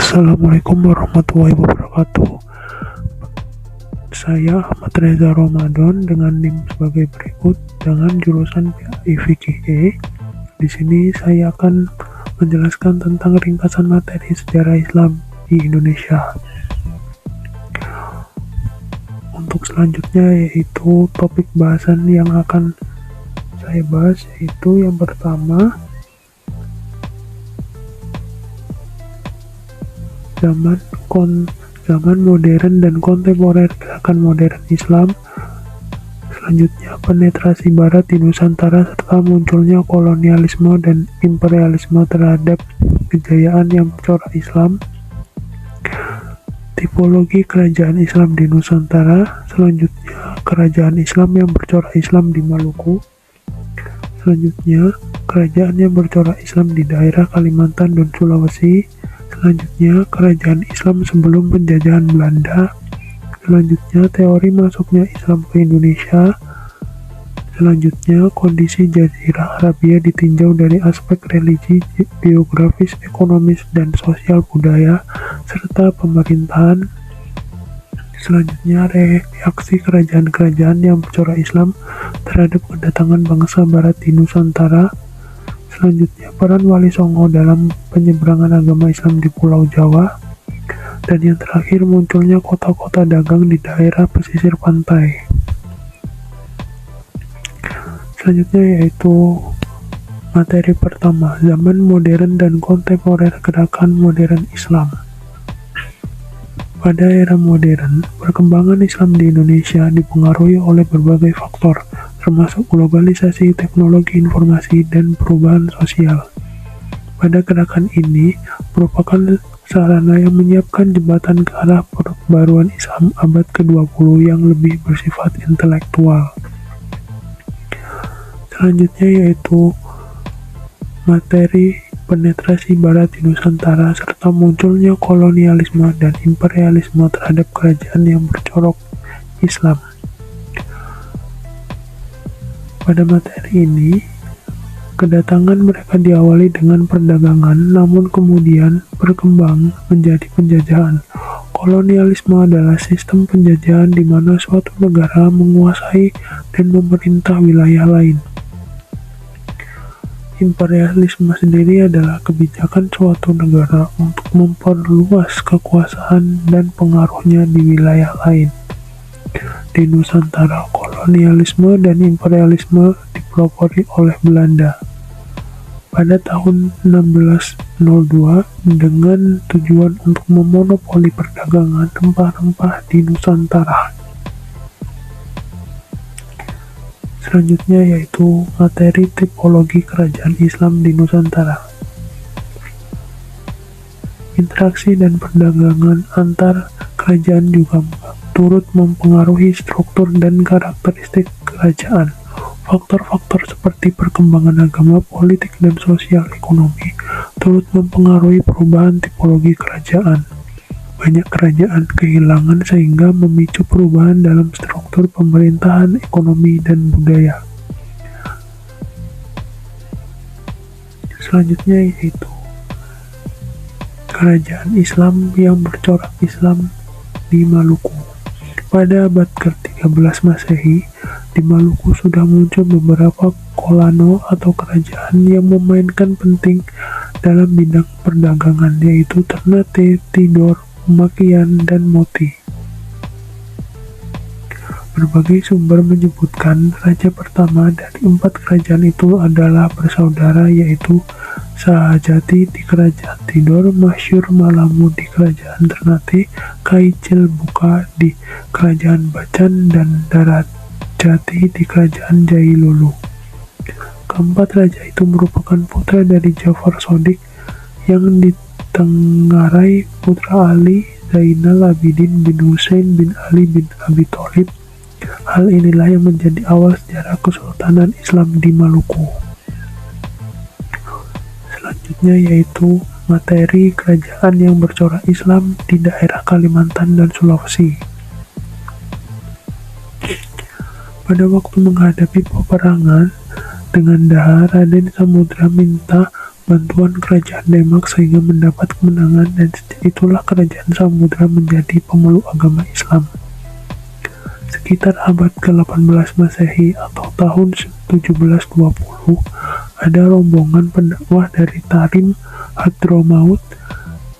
Assalamualaikum warahmatullahi wabarakatuh. Saya Ahmad Reza Ramadan dengan NIM sebagai berikut dengan jurusan PAI Fikih E. Di sini saya akan menjelaskan tentang ringkasan materi sejarah Islam di Indonesia. Untuk selanjutnya yaitu topik bahasan yang akan saya bahas, yaitu yang pertama, zaman modern dan kontemporer gerakan modern Islam. Selanjutnya, penetrasi Barat di Nusantara serta munculnya kolonialisme dan imperialisme terhadap kejayaan yang bercorak Islam. Tipologi kerajaan Islam di Nusantara. Selanjutnya, kerajaan Islam yang bercorak Islam di Maluku. Selanjutnya, kerajaan yang bercorak Islam di daerah Kalimantan dan Sulawesi. Selanjutnya, kerajaan Islam sebelum penjajahan Belanda. Selanjutnya, teori masuknya Islam ke Indonesia. Selanjutnya, kondisi Jazirah Arabia ditinjau dari aspek religi, geografis, ekonomis, dan sosial budaya, serta pemerintahan. Selanjutnya, reaksi kerajaan-kerajaan yang bercorak Islam terhadap kedatangan bangsa Barat di Nusantara. Selanjutnya, peran Wali Songo dalam penyeberangan agama Islam di Pulau Jawa. Dan yang terakhir, munculnya kota-kota dagang di daerah pesisir pantai. Selanjutnya yaitu materi pertama, zaman modern dan kontemporer gerakan modern Islam. Pada era modern, perkembangan Islam di Indonesia dipengaruhi oleh berbagai faktor, termasuk globalisasi, teknologi informasi, dan perubahan sosial. Pada gerakan ini merupakan sarana yang menyiapkan jembatan ke arah perbaruan Islam abad ke-20 yang lebih bersifat intelektual. Selanjutnya yaitu materi penetrasi Barat di Nusantara serta munculnya kolonialisme dan imperialisme terhadap kerajaan yang bercorak Islam. Pada materi ini, kedatangan mereka diawali dengan perdagangan, namun kemudian berkembang menjadi penjajahan. Kolonialisme adalah sistem penjajahan di mana suatu negara menguasai dan memerintah wilayah lain. Imperialisme sendiri adalah kebijakan suatu negara untuk memperluas kekuasaan dan pengaruhnya di wilayah lain. Di Nusantara, kolonialisme dan imperialisme dipelopori oleh Belanda pada tahun 1602 dengan tujuan untuk memonopoli perdagangan rempah-rempah di Nusantara. Selanjutnya yaitu materi tipologi kerajaan Islam di Nusantara. Interaksi dan perdagangan antar kerajaan juga turut mempengaruhi struktur dan karakteristik kerajaan. Faktor-faktor seperti perkembangan agama, politik, dan sosial ekonomi turut mempengaruhi perubahan tipologi kerajaan. Banyak kerajaan kehilangan sehingga memicu perubahan dalam struktur pemerintahan, ekonomi, dan budaya. Selanjutnya yaitu kerajaan Islam yang bercorak Islam di Maluku. Pada abad ke-13 Masehi, di Maluku sudah muncul beberapa kolano atau kerajaan yang memainkan penting dalam bidang perdagangan, yaitu Ternate, Tidore, Makian, dan Moti. Berbagai sumber menyebutkan raja pertama dari 4 kerajaan itu adalah bersaudara, yaitu Sahajati di kerajaan Tidore, Masyur Malamu di kerajaan Ternate, Kaicil Buka di kerajaan Bacan, dan Darajati di kerajaan Jailolo. Keempat raja itu merupakan putra dari Jafar Shodiq yang ditengarai putra Ali Zainal Abidin bin Husain bin Ali bin Abi Thalib. Hal inilah yang menjadi awal sejarah Kesultanan Islam di Maluku. Selanjutnya yaitu materi kerajaan yang bercorak Islam di daerah Kalimantan dan Sulawesi. Pada waktu menghadapi peperangan dengan Daha, Raden Samudra minta bantuan kerajaan Demak sehingga mendapat kemenangan, dan sejak itulah kerajaan Samudra menjadi pemeluk agama Islam. Sekitar abad ke-18 Masehi atau tahun 1720, ada rombongan pendakwah dari Tarim Hadramaut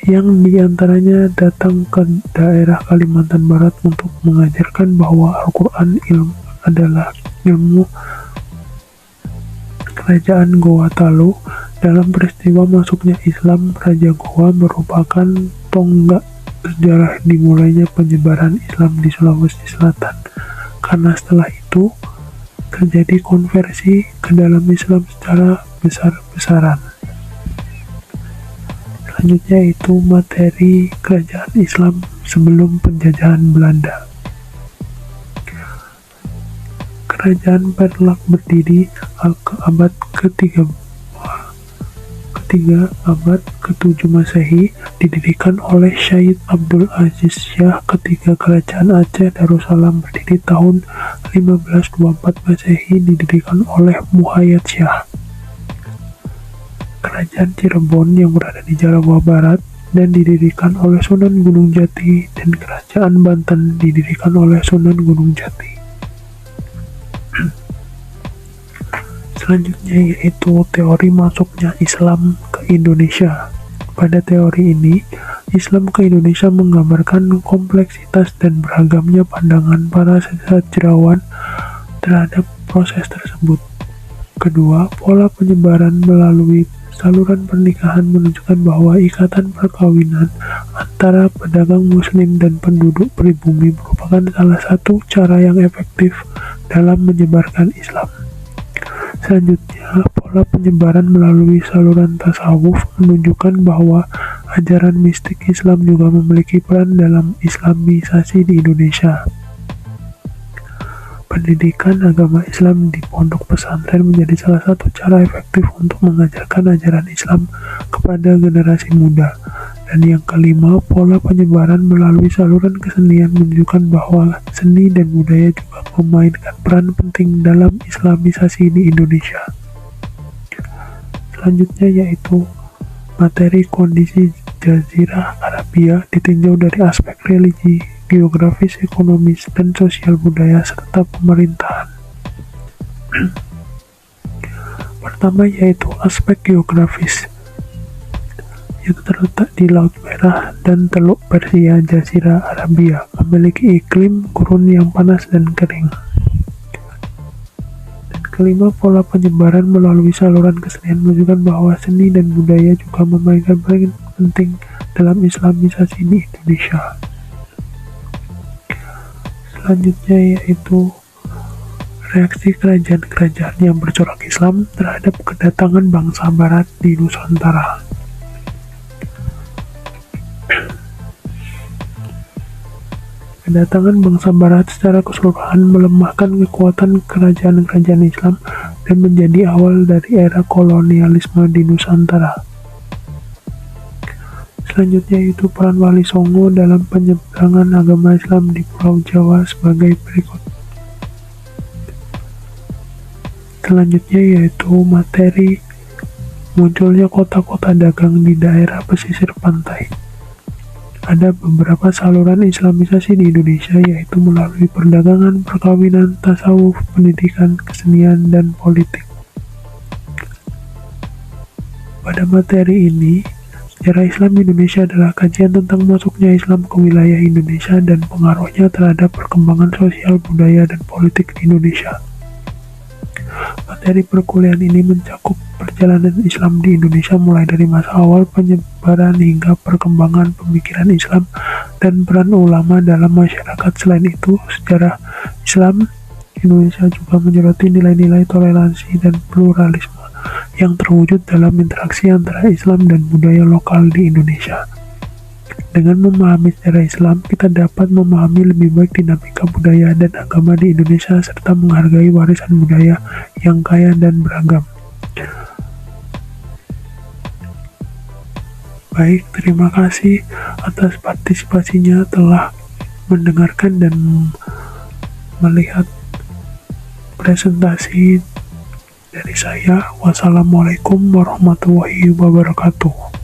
yang diantaranya datang ke daerah Kalimantan Barat untuk mengajarkan bahwa Al-Quran adalah ilmu kerajaan Goa Talu. Dalam peristiwa masuknya Islam, Raja Goa merupakan tonggak sejarah dimulainya penyebaran Islam di Sulawesi Selatan, karena setelah itu terjadi konversi ke dalam Islam secara besar-besaran. Selanjutnya itu materi kerajaan Islam sebelum penjajahan Belanda. Kerajaan Perlak berdiri ke abad ke-3 abad ke-7 Masehi, didirikan oleh Syed Abdul Aziz Syah ketika Kerajaan Aceh Darussalam berdiri tahun 1524 Masehi, didirikan oleh Muhayyad Syah. Kerajaan Cirebon yang berada di Jawa Barat dan didirikan oleh Sunan Gunung Jati, dan Kerajaan Banten didirikan oleh Sunan Gunung Jati. Selanjutnya yaitu teori masuknya Islam ke Indonesia. Pada teori ini, Islam ke Indonesia menggambarkan kompleksitas dan beragamnya pandangan para sejarawan terhadap proses tersebut. Kedua, pola penyebaran melalui saluran pernikahan menunjukkan bahwa ikatan perkawinan antara pedagang muslim dan penduduk pribumi merupakan salah satu cara yang efektif dalam menyebarkan Islam. Selanjutnya, pola penyebaran melalui saluran tasawuf menunjukkan bahwa ajaran mistik Islam juga memiliki peran dalam Islamisasi di Indonesia. Pendidikan agama Islam di pondok pesantren menjadi salah satu cara efektif untuk mengajarkan ajaran Islam kepada generasi muda. Dan yang kelima, pola penyebaran melalui saluran kesenian menunjukkan bahwa seni dan budaya juga memainkan peran penting dalam Islamisasi di Indonesia. Selanjutnya yaitu materi kondisi Jazirah Arabia ditinjau dari aspek religi, geografis, ekonomis, dan sosial budaya serta pemerintahan. Pertama yaitu aspek geografis, yang terletak di Laut Merah dan Teluk Persia. Jazirah Arabia memiliki iklim gurun yang panas dan kering. Dan kelima, pola penyebaran melalui saluran kesenian menunjukkan bahwa seni dan budaya juga memainkan peran penting dalam Islamisasi di Indonesia. Selanjutnya yaitu reaksi kerajaan-kerajaan yang bercorak Islam terhadap kedatangan bangsa Barat di Nusantara. Kedatangan bangsa Barat secara keseluruhan melemahkan kekuatan kerajaan-kerajaan Islam dan menjadi awal dari era kolonialisme di Nusantara. Selanjutnya itu peran Wali Songo dalam penyebaran agama Islam di Pulau Jawa sebagai berikut. Selanjutnya yaitu materi munculnya kota-kota dagang di daerah pesisir pantai. Ada beberapa saluran Islamisasi di Indonesia, yaitu melalui perdagangan, perkawinan, tasawuf, pendidikan, kesenian, dan politik. Pada materi ini, sejarah Islam Indonesia adalah kajian tentang masuknya Islam ke wilayah Indonesia dan pengaruhnya terhadap perkembangan sosial, budaya, dan politik di Indonesia. Materi perkuliahan ini mencakup perjalanan Islam di Indonesia mulai dari masa awal penyebaran hingga perkembangan pemikiran Islam dan peran ulama dalam masyarakat. Selain itu, sejarah Islam Indonesia juga menyoroti nilai-nilai toleransi dan pluralisme yang terwujud dalam interaksi antara Islam dan budaya lokal di Indonesia. Dengan memahami sejarah Islam, kita dapat memahami lebih baik dinamika budaya dan agama di Indonesia serta menghargai warisan budaya yang kaya dan beragam. Baik, terima kasih atas partisipasinya, telah mendengarkan dan melihat presentasi Dari saya, wassalamualaikum warahmatullahi wabarakatuh.